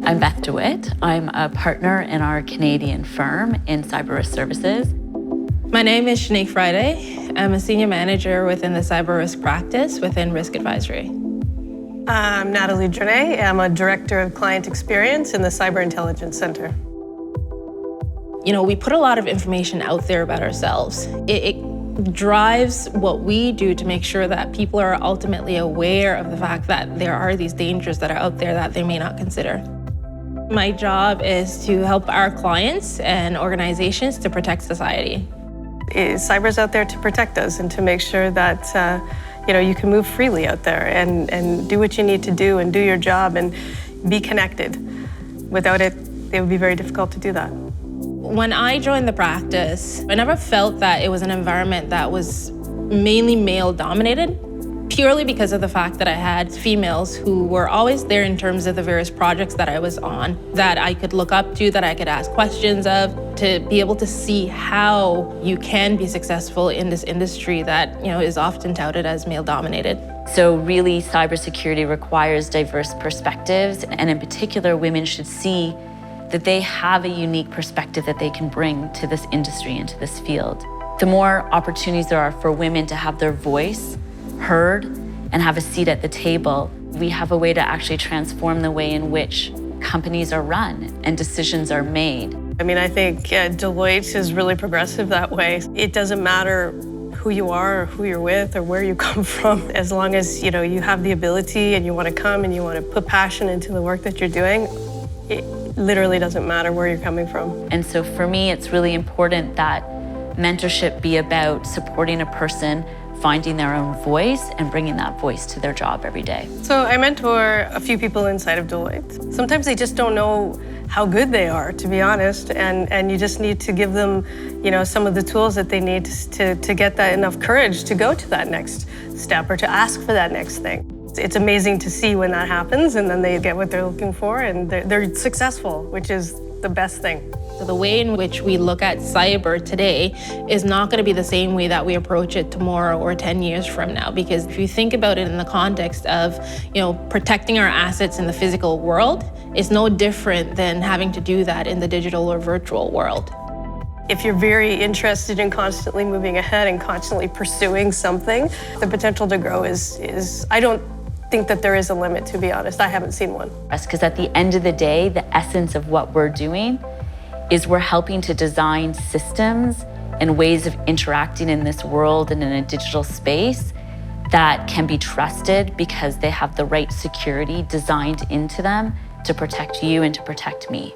I'm Beth DeWitt. I'm a partner in our Canadian firm in cyber risk services. My name is Shanique Friday. I'm a senior manager within the cyber risk practice within risk advisory. I'm Natalie Journeay. I'm a director of client experience in the Cyber Intelligence Center. You know, we put a lot of information out there about ourselves. It drives what we do to make sure that people are ultimately aware of the fact that there are these dangers that are out there that they may not consider. My job is to help our clients and organizations to protect society. Cyber's out there to protect us and to make sure that you can move freely out there and do what you need to do and do your job and be connected. Without it, it would be very difficult to do that. When I joined the practice, I never felt that it was an environment that was mainly male-dominated, purely because of the fact that I had females who were always there in terms of the various projects that I was on, that I could look up to, that I could ask questions of, to be able to see how you can be successful in this industry that is often touted as male-dominated. So really, cybersecurity requires diverse perspectives, and in particular, women should see that they have a unique perspective that they can bring to this industry and to this field. The more opportunities there are for women to have their voice heard and have a seat at the table, we have a way to actually transform the way in which companies are run and decisions are made. I mean, I think Deloitte is really progressive that way. It doesn't matter who you are or who you're with or where you come from, as long as you have the ability and you want to come and you want to put passion into the work that you're doing. It literally doesn't matter where you're coming from. And so for me, it's really important that mentorship be about supporting a person finding their own voice and bringing that voice to their job every day. So I mentor a few people inside of Deloitte. Sometimes they just don't know how good they are, to be honest, and you just need to give them, some of the tools that they need to get that enough courage to go to that next step or to ask for that next thing. It's amazing to see when that happens and then they get what they're looking for and they're successful, which is the best thing. So the way in which we look at cyber today is not going to be the same way that we approach it tomorrow or 10 years from now. Because if you think about it in the context of, protecting our assets in the physical world, it's no different than having to do that in the digital or virtual world. If you're very interested in constantly moving ahead and constantly pursuing something, the potential to grow is I don't think that there is a limit, to be honest. I haven't seen one. Because at the end of the day, the essence of what we're doing is we're helping to design systems and ways of interacting in this world and in a digital space that can be trusted because they have the right security designed into them to protect you and to protect me.